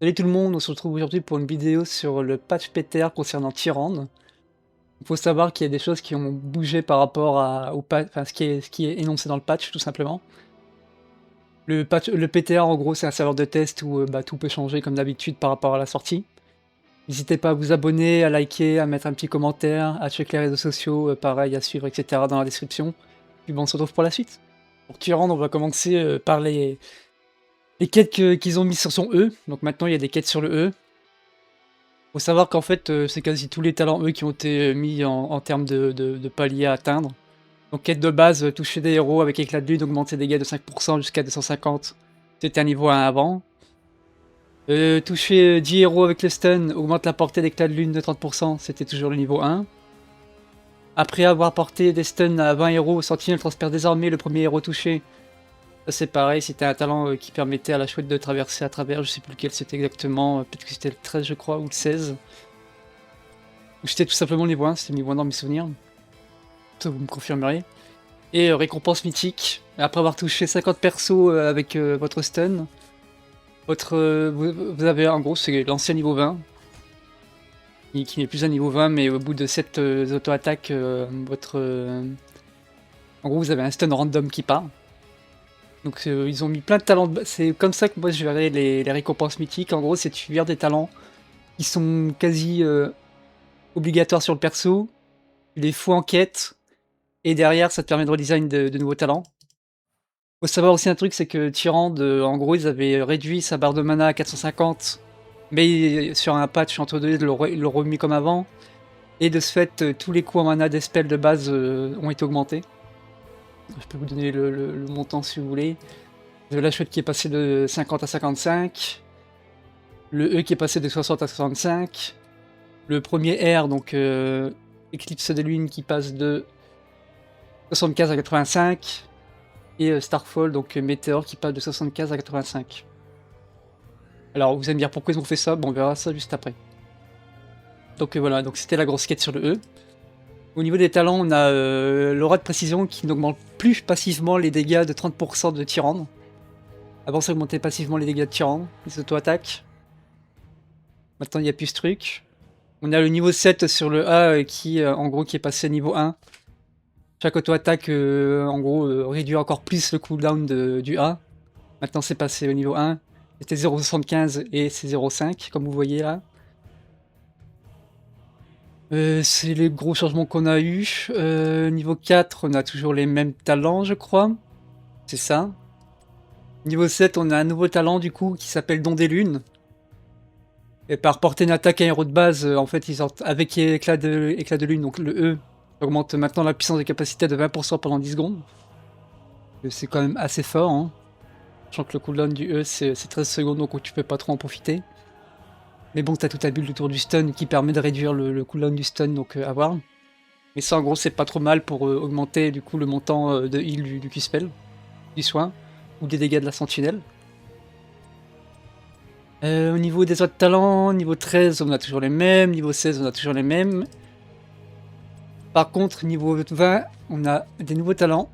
Salut tout le monde, on se retrouve aujourd'hui pour une vidéo sur le patch PTR concernant Tyrande. Il faut savoir qu'il y a des choses qui ont bougé par rapport au patch, enfin ce qui est énoncé dans le patch tout simplement. Le PTR en gros c'est un serveur de test où tout peut changer comme d'habitude par rapport à la sortie. N'hésitez pas à vous abonner, à liker, à mettre un petit commentaire, à checker les réseaux sociaux, pareil à suivre etc dans la description. Puis bon on se retrouve pour la suite. Pour Tyrande on va commencer par les quêtes qu'ils ont mis sur son E. Donc maintenant il y a des quêtes sur le E. Faut savoir qu'en fait, c'est quasi tous les talents, eux, qui ont été mis en termes de paliers à atteindre. Donc quête de base, toucher des héros avec éclat de lune, augmenter ses dégâts de 5% jusqu'à 250. C'était un niveau 1 avant. Toucher 10 héros avec le stun, augmente la portée d'éclat de lune de 30%, c'était toujours le niveau 1. Après avoir porté des stuns à 20 héros, Sentinelle transfère désormais le premier héros touché. Ça c'est pareil, c'était un talent qui permettait à la chouette de traverser à travers, je sais plus lequel c'était exactement, peut-être que c'était le 13 je crois, ou le 16. Ou c'était tout simplement le niveau 1, c'était le niveau 1 dans mes souvenirs. Ça vous me confirmerez. Et récompense mythique, après avoir touché 50 persos avec votre stun, vous avez en gros c'est l'ancien niveau 20, qui n'est plus un niveau 20, mais au bout de 7 auto-attaques, en gros vous avez un stun random qui part. Donc ils ont mis plein de talents, c'est comme ça que moi je verrais les récompenses mythiques. En gros c'est tu vires des talents qui sont quasi obligatoires sur le perso, tu les fous en quête, et derrière ça te permet de redesign de nouveaux talents. Faut savoir aussi un truc, c'est que Tyrande, en gros ils avaient réduit sa barre de mana à 450, mais sur un patch entre deux ils l'ont remis comme avant, et de ce fait tous les coûts en mana des spells de base ont été augmentés. Je peux vous donner le montant si vous voulez. La chouette qui est passée de 50 à 55, le E qui est passé de 60 à 65, le premier R, donc Eclipse de Lune qui passe de 75 à 85, et Starfall, donc Météore qui passe de 75 à 85. Alors vous allez me dire pourquoi ils ont fait ça, bon on verra ça juste après. Donc voilà, donc c'était la grosse quête sur le E. Au niveau des talents, on a l'aura de précision qui n'augmente plus passivement les dégâts de 30% de Tyrande. Avant ça augmentait passivement les dégâts de Tyrande, les auto-attaques. Maintenant il n'y a plus ce truc. On a le niveau 7 sur le A qui en gros qui est passé niveau 1. Chaque auto-attaque en gros réduit encore plus le cooldown du A. Maintenant c'est passé au niveau 1. C'était 0,75 et c'est 0,5 comme vous voyez là. C'est les gros changements qu'on a eu. Niveau 4 on a toujours les mêmes talents je crois. C'est ça. Niveau 7 on a un nouveau talent du coup qui s'appelle Don des Lunes. Et par porter une attaque à un héros de base, en fait ils sortent avec éclat de lune, donc le E augmente maintenant la puissance des capacités de 20% pendant 10 secondes. C'est quand même assez fort, hein. Sachant que le cooldown du E c'est 13 secondes, donc tu peux pas trop en profiter. Mais bon, t'as toute la bulle autour du stun qui permet de réduire le cooldown du stun, donc à voir. Mais ça en gros c'est pas trop mal pour augmenter du coup le montant de heal du Q-spell, du soin, ou des dégâts de la sentinelle. Au niveau des autres talents, niveau 13 on a toujours les mêmes, niveau 16 on a toujours les mêmes. Par contre niveau 20 on a des nouveaux talents.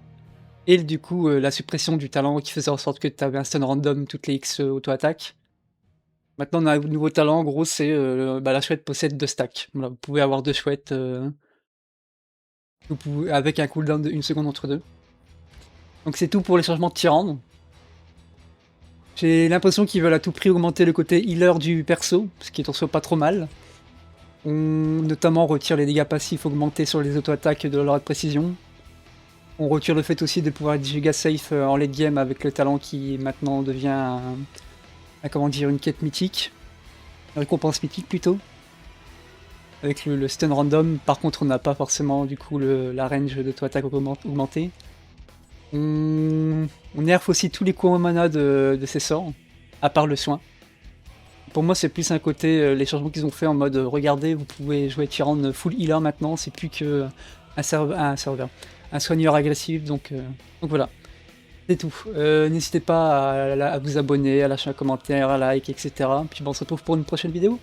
Et du coup la suppression du talent qui faisait en sorte que tu avais un stun random toutes les X auto-attaques. Maintenant on a un nouveau talent, en gros c'est la chouette possède 2 stacks. Voilà, vous pouvez avoir 2 chouettes avec un cooldown de 1 seconde entre deux. Donc c'est tout pour les changements de Tyrande. J'ai l'impression qu'ils veulent à tout prix augmenter le côté healer du perso, ce qui est en soi pas trop mal. On notamment retire les dégâts passifs augmentés sur les auto-attaques de l'aura de précision. On retire le fait aussi de pouvoir être giga safe en late game avec le talent qui maintenant devient comment dire, une quête mythique. Une récompense mythique plutôt. Avec le stun random, par contre on n'a pas forcément du coup la range d'auto-attaque augmentée. On nerf aussi tous les coups en mana de ses sorts, à part le soin. Pour moi c'est plus un côté, les changements qu'ils ont fait en mode regardez vous pouvez jouer Tyrande full healer maintenant, c'est plus que un soigneur agressif, donc voilà. C'est tout. N'hésitez pas à vous abonner, à lâcher un commentaire, à like, etc. Puis bon, on se retrouve pour une prochaine vidéo.